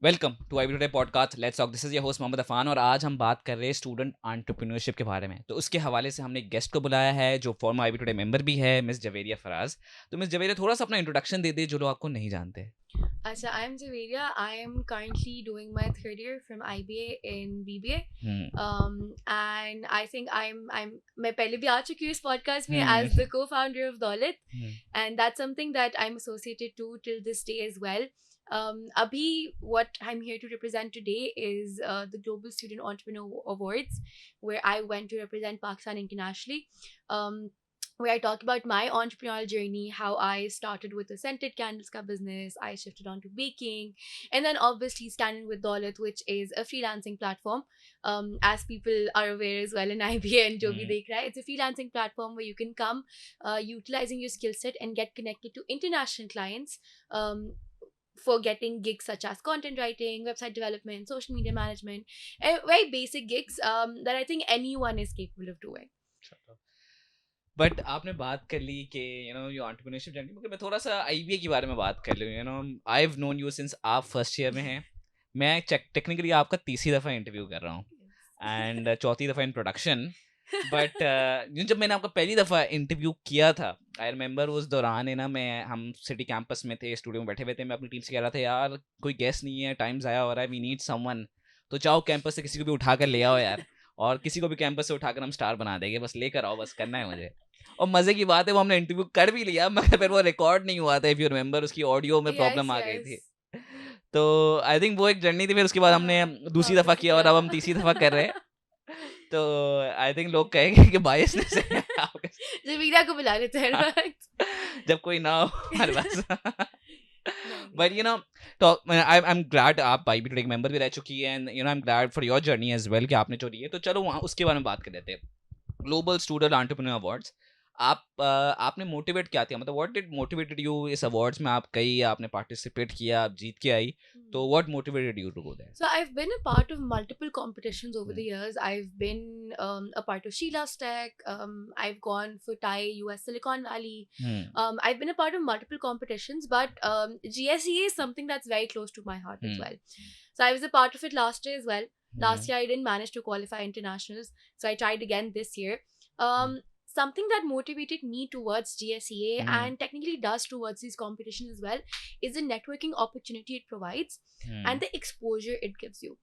Welcome to I today podcast let's talk. This is your host Mohammad Afan और आज हम बात कर रहे हैं स्टूडेंट एंटरप्रेन्योरशिप के बारे में। तो उसके हवाले से हमने एक गेस्ट को बुलाया है जो फॉर्मर आई टुडे मेंबर भी है, मिस जवेरिया फराज। तो मिस जवेरिया थोड़ा सा अपना इंट्रोडक्शन दे दे जो लोग आपको नहीं जानते। So I'm Javeria. I am currently doing my third year from IBA in BBA. And I think मैं पहले भी आ चुकी हूँ इस podcast में as the co-founder of Daulat, and that's something that I'm associated to till this day as well. Abhi, what I'm here to represent today is the Global Student Entrepreneur Awards, where I went to represent Pakistan internationally. Where I talk about my entrepreneurial journey, how I started with the scented candles ka business, I shifted on to baking, and then obviously standing with Daulat, which is a freelancing platform. As people are aware as well in IBA and jo bhi dekh raha hai, it's a freelancing platform where you can come utilizing your skill set and get connected to international clients. For getting gigs such as content writing, website development, social media management, very basic gigs that I think anyone is capable of doing. But आपने बात कर ली कि यो entrepreneurship journey, मगर मैं थोड़ा सा IBA के बारे में बात कर लूँ। I have known you since आप फर्स्ट ईयर में हैं। मैं टेक्निकली आपका तीसरी दफ़ा इंटरव्यू कर रहा हूँ एंड चौथी दफ़ा इन प्रोडक्शन। बट जब मैंने आपका पहली दफ़ा इंटरव्यू किया था, आई रिमेंबर उस दौरान है ना, हम सिटी कैंपस में थे, स्टूडियो में बैठे हुए थे। मैं अपनी टीम से कह रहा था यार कोई गेस्ट नहीं है, टाइम ज़ाया हो रहा है, वी नीड समवन। तो चाहो कैंपस से किसी को भी उठा कर ले आओ यार, और किसी को भी कैंपस से उठाकर हम स्टार बना देंगे, बस लेकर आओ, बस करना है मुझे। और मज़े की बात है वो हमने इंटरव्यू कर भी लिया, मगर फिर वो रिकॉर्ड नहीं हुआ था। इफ़ यू रिमेंबर, उसकी ऑडियो में प्रॉब्लम आ गई थी। तो आई थिंक वो एक जर्नी थी। फिर उसके बाद हमने दूसरी दफ़ा किया और अब हम तीसरी दफ़ा कर रहे हैं। तो आई थिंक लोग कहेंगे कि बायसनेस है आपके जमीला को बुला लेते हैं हर वक्त जब कोई ना हो हमारे पास। बट आई एम ग्लैड आप आई बी टुडे मेंबर भी रह चुकी है, and I am glad for your journey as well कि आपने जो रही है। तो चलो वहाँ उसके बारे में बात कर लेते हैं। ग्लोबल स्टूडेंट एंटरप्रेन्योर अवार्ड्स, आपने मोटिवेट क्या किया, मतलब व्हाट डिड मोटिवेटेड यू इस अवार्ड्स में? आप गई, आपने पार्टिसिपेट किया, आप जीत के आई, तो what motivated you to go there? So I've been a part of multiple competitions over the years. I've been a part of Sheila's Tech. I've gone for Thai, US Silicon Valley. I've been a part of multiple competitions, but GSEA is something that's very close to my heart as well. So I was a part of it last year as well. Last year I didn't manage to qualify internationals, so I tried again this year. Something that motivated me towards GSEA and technically does towards these competitions as well is the networking opportunity it provides and the exposure it gives you.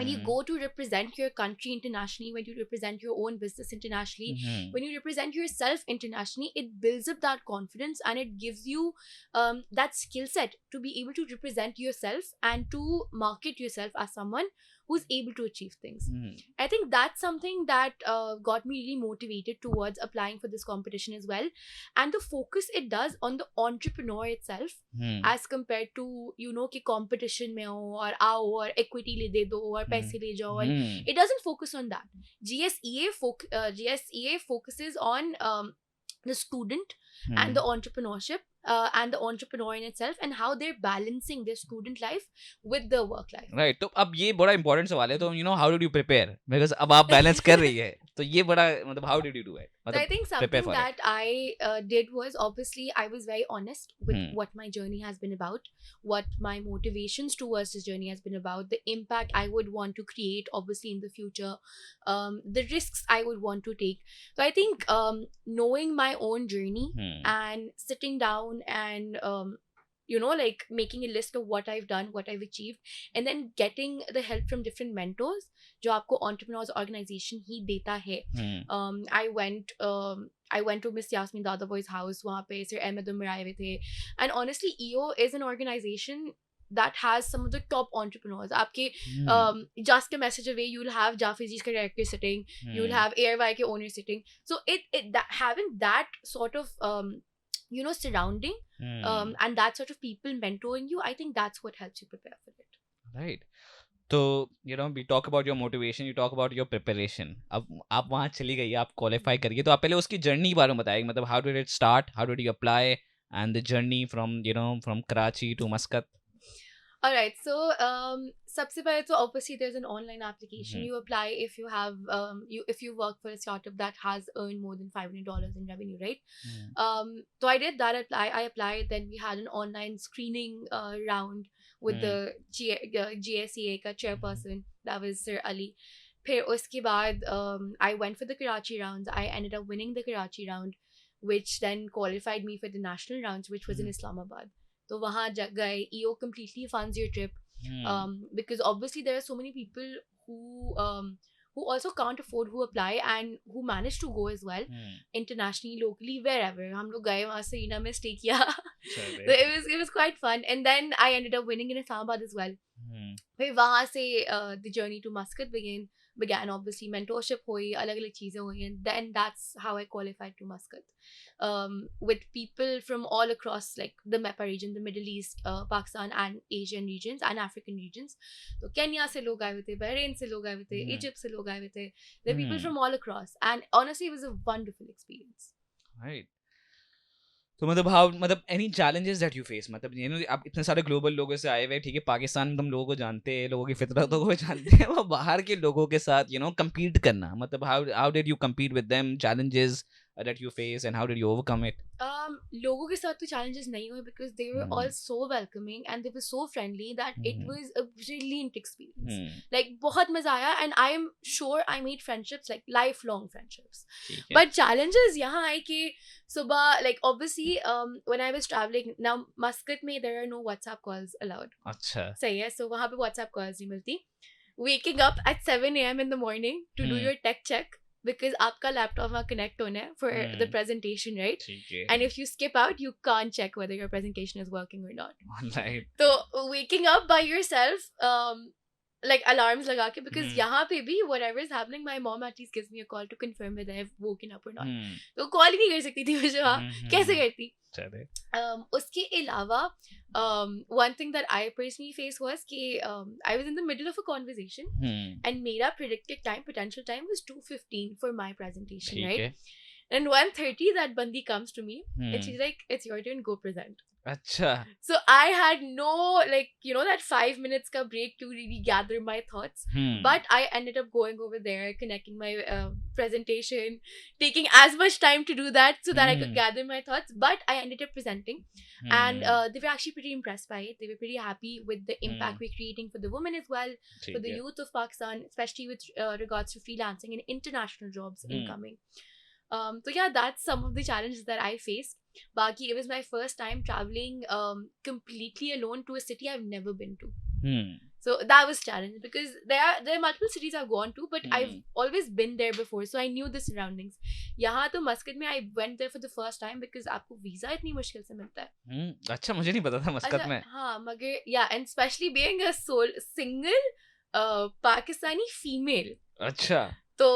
When you go to represent your country internationally, when you represent your own business internationally, when you represent yourself internationally, it builds up that confidence and it gives you that skill set to be able to represent yourself and to market yourself as someone who's able to achieve things. I think that's something that got me really motivated towards applying for this competition as well, and the focus it does on the entrepreneur itself as compared to कि competition में हो और आओ और equity ले दे दो और पैसे ले जाओ, and it doesn't focus on that. GSEA focuses on the student and the entrepreneurship and the entrepreneur in itself and how they're balancing their student life with their work life. Right, तो अब ये बड़ा important सवाल है। तो how did you prepare, because अब आप balance कर रही है, तो ये बड़ा मतलब how did you do it? So I think something that I did was, obviously I was very honest with what my journey has been about, what my motivations towards this journey has been about, the impact I would want to create obviously in the future, the risks I would want to take. So I think knowing my own journey and sitting down and like making a list of what I've done, what I've achieved, and then getting the help from different mentors जो आपको entrepreneurs organization ही देता है. I went to Miss Yasmin Dadaboy's house. वहाँ पे Sir Ahmed Umar आए हुए थे, and honestly EO is an organization that has some of the top entrepreneurs. आपके just a message away you'll have Jafizi's director sitting, you'll have AirY के owner sitting. So having that sort of surrounding and that sort of people mentoring you, I think that's what helps you prepare for it. Right. तो we talk about your motivation, you talk about your preparation. अब आप वहाँ चली गई, आप qualify करिए, तो आप पहले उसकी जर्नी के बारे में बताइए, मतलब how did it start, how did you apply, and the journey from from Karachi to Muscat. Alright, so सबसे पहले तो obviously there's an online application. You apply if you have if you work for a startup that has earned more than $500 in revenue, right? So I did that. I applied. Then we had an online screening round with the GSEA का chairperson, that was Sir Ali. फिर उसके बाद I went for the Karachi rounds. I ended up winning the Karachi round, which then qualified me for the national rounds, which was in Islamabad. तो वहाँ गए, EO completely funds your trip, because obviously there are so many people who also can't afford, who apply and who manage to go as well, internationally, locally, wherever. हम लोग गए वहाँ से ईना में stay किया. So it was quite fun, and then I ended up winning in Islamabad as well. फिर वहाँ से the journey to Muscat began. Obviously mentorship हुई, अलग-अलग चीजें हुई, and then that's how I qualified to Muscat, with people from all across like the MEPA region, the Middle East, Pakistan and Asian regions and African regions. तो Kenya से लोग आए हुए थे, Bahrain से लोग आए हुए थे, Egypt से लोग आए हुए थे. There are people from all across, and honestly it was a wonderful experience. Right. तो मतलब any challenges that you face, मतलब आप इतने सारे ग्लोबल लोगों से आए हुए, ठीक है, पाकिस्तान में तुम लोगों को जानते हैं, लोगों की फितरतों को जानते हैं, वो बाहर के लोगों के साथ compete करना, मतलब how did you compete with them, challenges that you face, and how did you overcome it? लोगों के साथ तो challenges नहीं हुए, because they were all so welcoming and they were so friendly that it was a brilliant experience. Like बहुत मजा आया, and I am sure I made friendships, like lifelong friendships. But challenges यहाँ आए कि सुबह, like obviously when I was traveling, now Muscat में there are no WhatsApp calls allowed. अच्छा. सही है, so वहाँ पे WhatsApp calls नहीं मिलती. Waking up at 7 a.m. in the morning to do your tech check, because आपका लैपटॉप वहाँ कनेक्ट होना है for the presentation, right? And if you skip out, you can't check whether your presentation is working or not. Right. So waking up by yourself, like alarms लगा के, because यहाँ पे भी whatever is happening, my mom at least gives me a call to confirm whether I've woken up or not. तो call ही नहीं कर सकती थी मुझे वहाँ, कैसे करती? उसके अलावा one thing that I personally faced was कि I was in the middle of a conversation, and मेरा predicted time, potential time was 2:15 for my presentation, right? And 1:30 that bandi comes to me, and she's like, it's your turn, go present. अच्छा. So I had no, like, that 5 minutes ka break to really gather my thoughts. But I ended up going over there, connecting my presentation, taking as much time to do that so that I could gather my thoughts. But I ended up presenting, and they were actually pretty impressed by it. They were pretty happy with the impact we're creating for the women as well, for the youth of Pakistan, especially with regards to freelancing and international jobs incoming. So yeah, that's some of the challenges that I faced. Baki, it was my first time traveling completely alone to a city I've never been to. So that was challenging, because there are multiple cities I've gone to, but I've always been there before, so I knew the surroundings. यहाँ तो मस्कत में I went there for the first time because आपको visa इतनी मुश्किल से मिलता है. अच्छा, मुझे नहीं पता था मस्कत में. हाँ, मगर yeah, and especially being a single Pakistani female. अच्छा. तो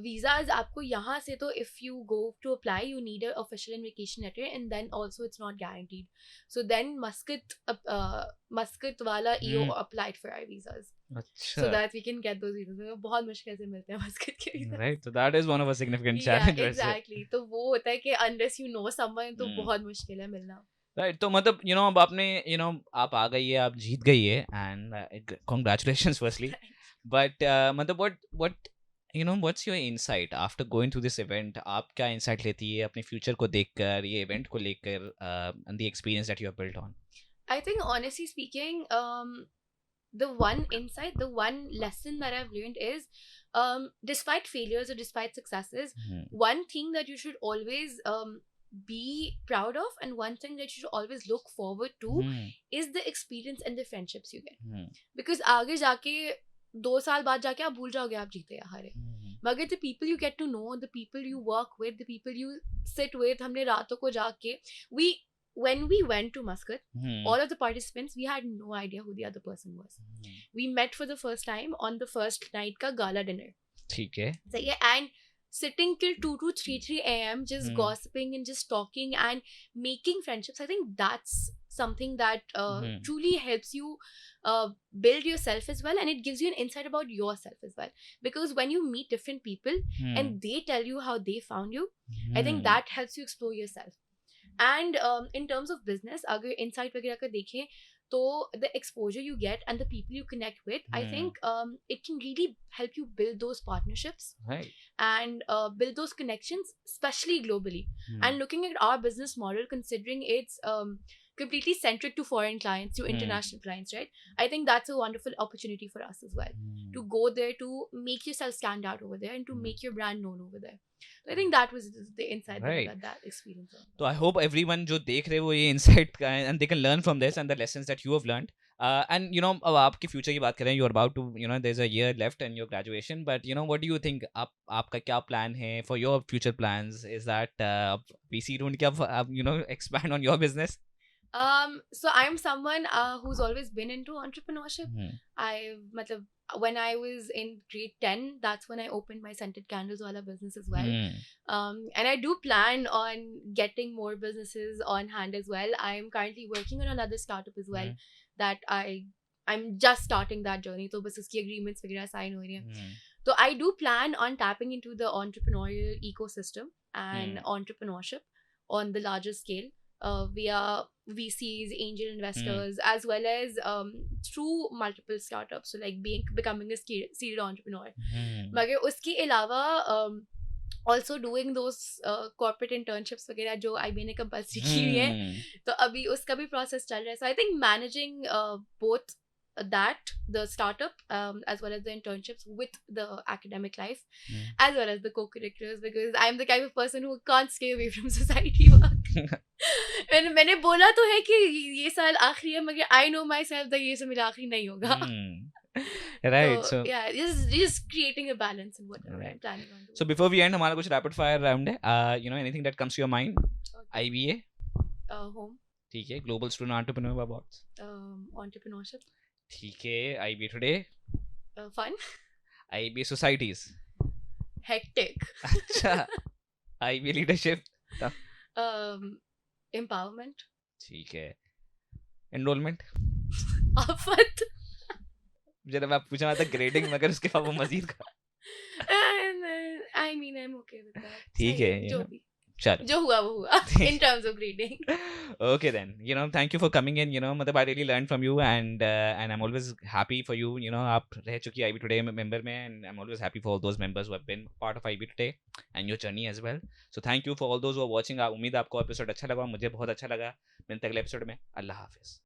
visas आपको यहाँ से तो if you go to apply, you need an official invitation letter, and then also it's not guaranteed. So then Muscat वाला EO applied for our visas. अच्छा. So that we can get those visas. बहुत मुश्किल से मिलते हैं Muscat के visas. Right, so that is one of a significant challenge. Yeah, exactly. तो वो होता है कि unless you know someone, तो बहुत मुश्किल है मिलना. Right, तो मतलब अब आपने आप आ गई है, आप जीत गई है, and congratulations firstly. But मतलब what what's your insight after going through this event? आप क्या insight लेती है अपने future को देखकर, ये event को लेकर, and the experience that you have built on? I think honestly speaking, the one insight, the one lesson that I've learned is, despite failures or despite successes, one thing that you should always be proud of, and one thing that you should always look forward to is the experience and the friendships you get. Because आगे जाके 2 साल बाद जाके आप भूल जाओगे आप जीते या हारे, मगर the people you get to know, the people you work with, the people you sit with, हमने रातों को जाके, when we went to Muscat, all of the participants, we had no idea who the other person was. We met for the first time on the first night का gala dinner. ठीक है. सही है. And sitting till 2 to 3 a.m. just gossiping and just talking and making friendships. I think that's something that truly helps you build yourself as well, and it gives you an insight about yourself as well, because when you meet different people and they tell you how they found you, I think that helps you explore yourself. And in terms of business, अगर insight वगैरह का देखें तो the exposure you get and the people you connect with, I think it can really help you build those partnerships, right, and build those connections, especially globally. And looking at our business model, considering it's completely centric to foreign clients, to international clients, right? I think that's a wonderful opportunity for us as well, to go there, to make yourself stand out over there, and to make your brand known over there. So I think that was the insight that I Right. got that experience on. So I hope everyone जो देख रहे हैं वो ये insight का and they can learn from this and the lessons that you have learned. And you know अब आपके future की बात करें, you're about to, you know, there's a year left in your graduation, but you know what do you think, आपका क्या plan है for your future plans? Is that PC ढूंढ के आप you know expand on your business? So I'm someone who's always been into entrepreneurship. Matlab, when I was in grade 10, that's when I opened my scented candles wala business as well. And I do plan on getting more businesses on hand as well. I'm currently working on another startup as well that I'm just starting that journey. So bas uski agreements वगैरह sign हो रही हैं. So I do plan on tapping into the entrepreneurial ecosystem and entrepreneurship on the larger scale. Via VCs, angel investors, as well as through multiple startups. So like becoming a serial entrepreneur. मगर उसके अलावा also doing those corporate internships वगैरह जो IB ने compulsory की हुई है, तो अभी उसका भी process चल रहा है. So I think managing both that, the startup, as well as the internships with the academic life, as well as the co-curriculars, because I'm the kind of person who can't stay away from society work. मैंने बोला तो है कि ये साल आखिरी है, मगर I know myself that ये सब मेरा आखिरी नहीं होगा. Right. So yeah, just creating a balance in whatever I'm planning on doing. So before we end, हमारा कुछ rapid fire round है. You know anything that comes to your mind? Okay. IBA. Home. ठीक है. Global Student Entrepreneur Awards. Entrepreneurship. ठीक है. IBA Today. Fun. IBA Societies. Hectic. अच्छा. IBA Leadership. Empowerment. ठीक है. Enrollment. आफत. जब मैं पूछा था ग्रेडिंग मगर उसके बाद वो मजीद का. I mean I'm okay with that. ठीक है. जो भी. चलो. जो हुआ वो हुआ. In terms of grading. Okay then. You know, thank you for coming in. You know, मतलब I really learned from you and I'm always happy for you. You know, आप रह चुकी IB Today member में and I'm always happy for all those members who have been part of IB Today and your journey as well. So thank you for all those who are watching. उम्मीद आपको episode अच्छा लगा. मुझे बहुत अच्छा लगा. मिलते हैं अगले एपिसोड में. अल्लाह हाफिज.